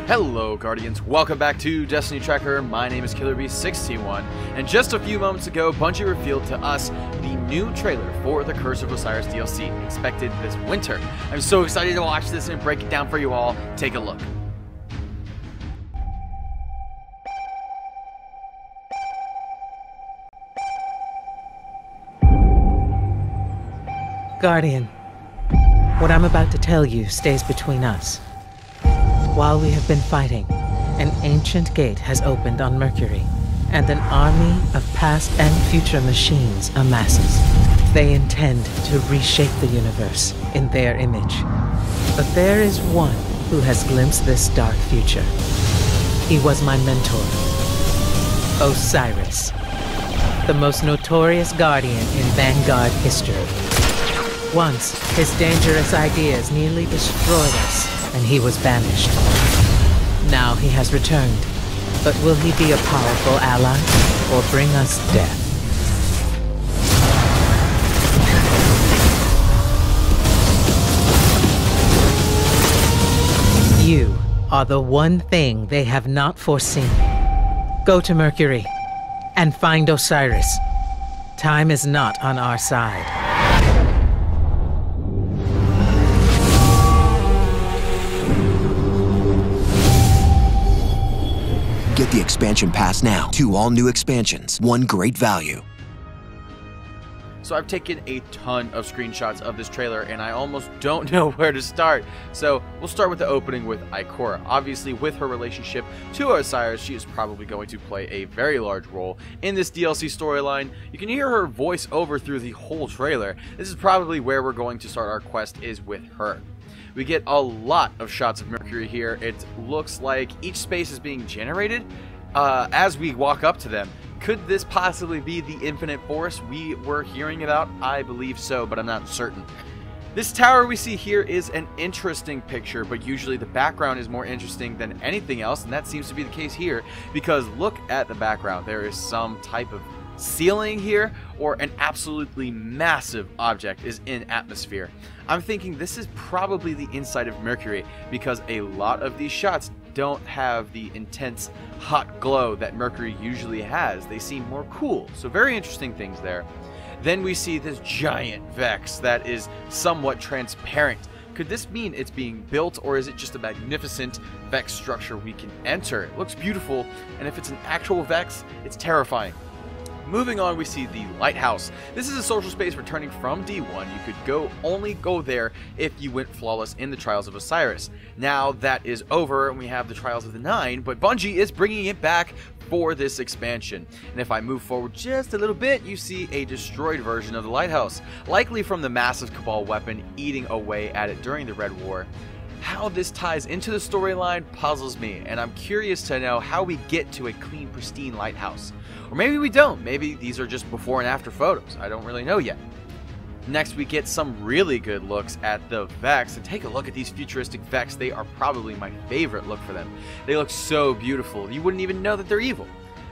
Hello Guardians, welcome back to Destiny Tracker. My name is KillerB61, and just a few moments ago, Bungie revealed to us the new trailer for the Curse of Osiris DLC, expected this winter. I'm so excited to watch this and break it down for you all. Take a look. Guardian, what I'm about to tell you stays between us. While we have been fighting, an ancient gate has opened on Mercury, and an army of past and future machines amasses. They intend to reshape the universe in their image. But there is one who has glimpsed this dark future. He was my mentor, Osiris, the most notorious Guardian in Vanguard history. Once, his dangerous ideas nearly destroyed us, and he was banished. Now he has returned, but will he be a powerful ally, or bring us death? You are the one thing they have not foreseen. Go to Mercury, and find Osiris. Time is not on our side. Get the expansion pass now. 2 all-new expansions, 1 great value. So I've taken a ton of screenshots of this trailer and I almost don't know where to start. So we'll start with the opening with Ikora. Obviously with her relationship to Osiris, she is probably going to play a very large role in this DLC storyline. You can hear her voice over through the whole trailer. This is probably where we're going to start our quest, is with her. We get a lot of shots of Mercury here. It looks like each space is being generated as we walk up to them. Could this possibly be the infinite forest we were hearing about? I believe so, but I'm not certain. This tower we see here is an interesting picture, but usually the background is more interesting than anything else, and that seems to be the case here, because look at the background. There is some type of ceiling here, or an absolutely massive object is in atmosphere. I'm thinking this is probably the inside of Mercury, because a lot of these shots don't have the intense hot glow that Mercury usually has. They seem more cool, so very interesting things there. Then we see this giant Vex that is somewhat transparent. Could this mean it's being built, or is it just a magnificent Vex structure we can enter? It looks beautiful, and if it's an actual Vex, it's terrifying. Moving on, we see the Lighthouse. This is a social space returning from D1. You could only go there if you went flawless in the Trials of Osiris. Now that is over, and we have the Trials of the 9, but Bungie is bringing it back for this expansion. And if I move forward just a little bit, you see a destroyed version of the Lighthouse, likely from the massive Cabal weapon eating away at it during the Red War. How this ties into the storyline puzzles me, and I'm curious to know how we get to a clean, pristine lighthouse. Or maybe we don't. Maybe these are just before and after photos. I don't really know yet. Next, we get some really good looks at the Vex, and take a look at these futuristic Vex. They are probably my favorite look for them. They look so beautiful. You wouldn't even know that they're evil.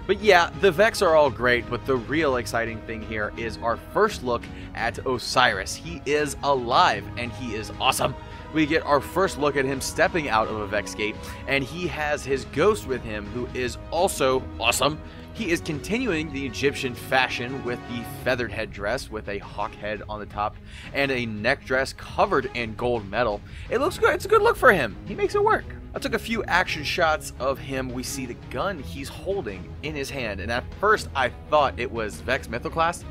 But yeah, the Vex are all great, but the real exciting thing here is our first look at Osiris. He is alive, and he is awesome. We get our first look at him stepping out of a Vex gate, and he has his ghost with him, who is also awesome. He is continuing the Egyptian fashion with the feathered headdress with a hawk head on the top and a neck dress covered in gold metal. It looks good. It's a good look for him. He makes it work. I took a few action shots of him. We see the gun he's holding in his hand, and at first I thought it was Vex Mythoclast,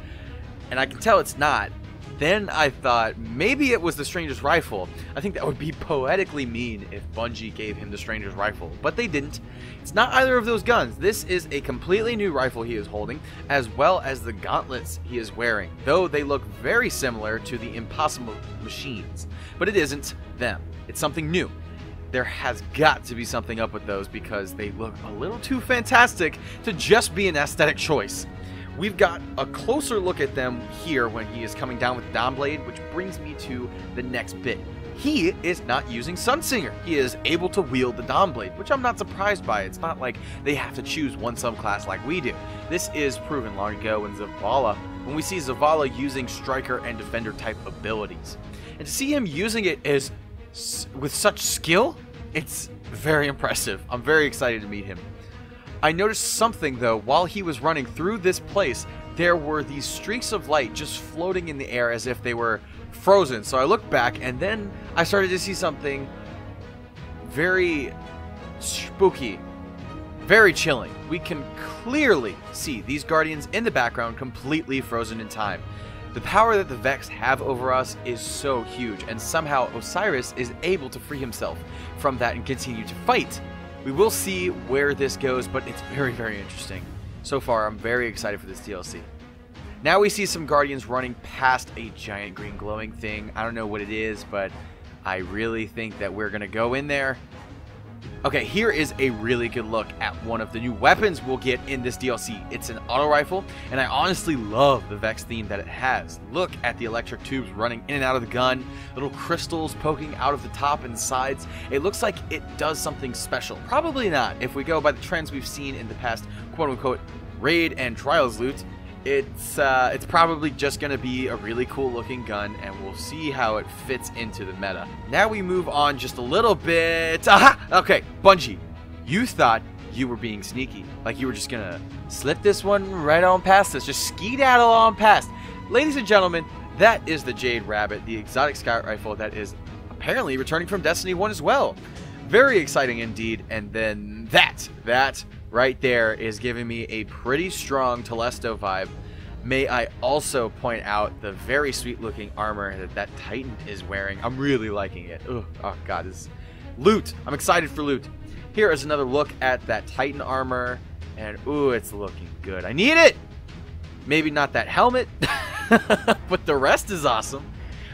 and I can tell it's not. Then I thought maybe it was the Stranger's Rifle. I think that would be poetically mean if Bungie gave him the Stranger's Rifle, but they didn't. It's not either of those guns. This is a completely new rifle he is holding, as well as the gauntlets he is wearing, though they look very similar to the Impossible Machines. But it isn't them. It's something new. There has got to be something up with those, because they look a little too fantastic to just be an aesthetic choice. We've got a closer look at them here when he is coming down with Dawnblade, which brings me to the next bit. He is not using Sunsinger. He is able to wield the Dawnblade, which I'm not surprised by. It's not like they have to choose one subclass like we do. This is proven long ago in Zavala, when we see Zavala using Striker and Defender type abilities. And to see him using it with such skill, it's very impressive. I'm very excited to meet him. I noticed something though while he was running through this place. There were these streaks of light just floating in the air as if they were frozen. So I looked back and then I started to see something very spooky, very chilling. We can clearly see these guardians in the background completely frozen in time. The power that the Vex have over us is so huge, and somehow Osiris is able to free himself from that and continue to fight. We will see where this goes, but it's very, very interesting. So far, I'm very excited for this DLC. Now we see some guardians running past a giant green glowing thing. I don't know what it is, but I really think that we're going to go in there. Okay, here is a really good look at one of the new weapons we'll get in this DLC. It's an auto rifle, and I honestly love the Vex theme that it has. Look at the electric tubes running in and out of the gun, little crystals poking out of the top and sides. It looks like it does something special. Probably not, if we go by the trends we've seen in the past quote-unquote raid and trials loot. It's probably just going to be a really cool looking gun, and we'll see how it fits into the meta. Now we move on just a little bit. Aha! Okay, Bungie, you thought you were being sneaky. Like you were just going to slip this one right on past us. Just skedaddle on past. Ladies and gentlemen, that is the Jade Rabbit, the exotic scout rifle that is apparently returning from Destiny 1 as well. Very exciting indeed. And then that right there is giving me a pretty strong Telesto vibe. May I also point out the very sweet looking armor that Titan is wearing. I'm really liking it. Ugh, oh god, this loot. I'm excited for loot. Here is another look at that Titan armor, and ooh, it's looking good. I need it! Maybe not that helmet, but the rest is awesome.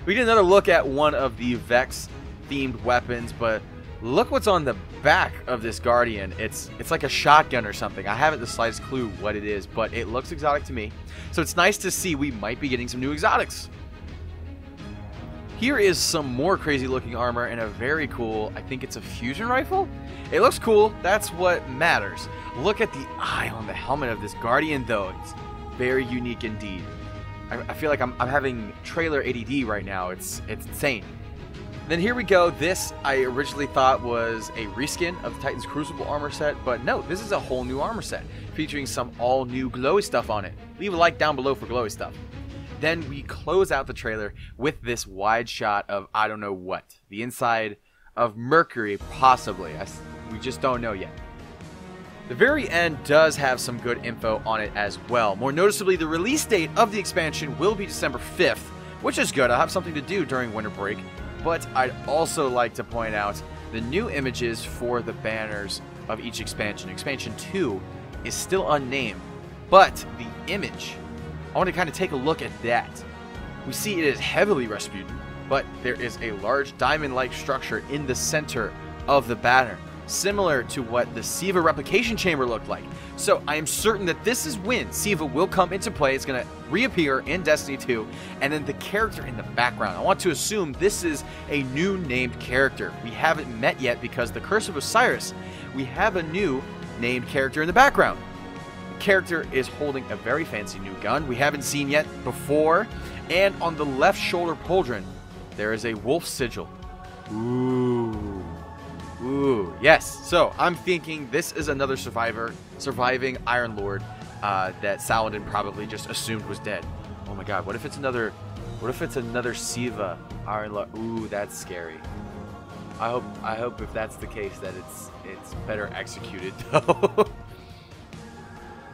We get another look at one of the Vex themed weapons, but look what's on the back of this Guardian. It's like a shotgun or something. I haven't the slightest clue what it is, but it looks exotic to me. So it's nice to see we might be getting some new exotics. Here is some more crazy looking armor and a very cool, I think it's a fusion rifle? It looks cool, that's what matters. Look at the eye on the helmet of this Guardian though. It's very unique indeed. I feel like I'm having trailer ADD right now. It's insane. Then here we go. This I originally thought was a reskin of the Titan's Crucible armor set, but no, this is a whole new armor set featuring some all new glowy stuff on it. Leave a like down below for glowy stuff. Then we close out the trailer with this wide shot of I don't know what. The inside of Mercury, possibly. We just don't know yet. The very end does have some good info on it as well. More noticeably, the release date of the expansion will be December 5th, which is good. I'll have something to do during winter break. But I'd also like to point out the new images for the banners of each expansion. Expansion 2 is still unnamed, but the image, I want to kind of take a look at that. We see it is heavily Rasputin, but there is a large diamond-like structure in the center of the banner, similar to what the Siva replication chamber looked like. So I am certain that this is when Siva will come into play. It's going to reappear in Destiny 2, and then the character in the background. I want to assume this is a new named character. We haven't met yet because the Curse of Osiris, we have a new named character in the background. The character is holding a very fancy new gun we haven't seen yet before, and on the left shoulder pauldron, there is a wolf sigil. Ooh. Ooh, yes. So I'm thinking this is another surviving Iron Lord that Saladin probably just assumed was dead. Oh my god, what if it's another Siva Iron Lord? Ooh, that's scary. I hope if that's the case that it's better executed though.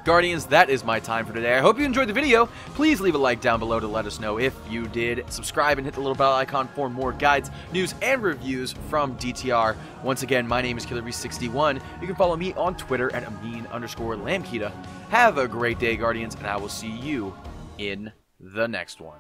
Guardians, that is my time for today. I hope you enjoyed the video. Please leave a like down below to let us know if you did. Subscribe and hit the little bell icon for more guides, news, and reviews from DTR. Once again, my name is KillerB61. You can follow me on Twitter at Amin_Lamkita. Have a great day, Guardians, and I will see you in the next one.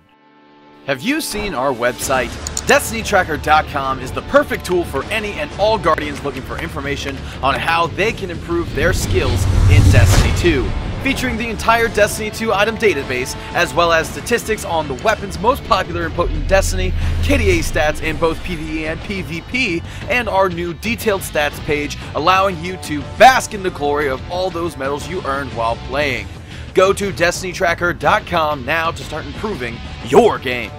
Have you seen our website? DestinyTracker.com is the perfect tool for any and all Guardians looking for information on how they can improve their skills in Destiny 2. Featuring the entire Destiny 2 item database, as well as statistics on the weapons most popular and potent in Destiny, KDA stats in both PvE and PvP, and our new detailed stats page, allowing you to bask in the glory of all those medals you earned while playing. Go to DestinyTracker.com now to start improving your game.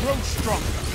grow stronger.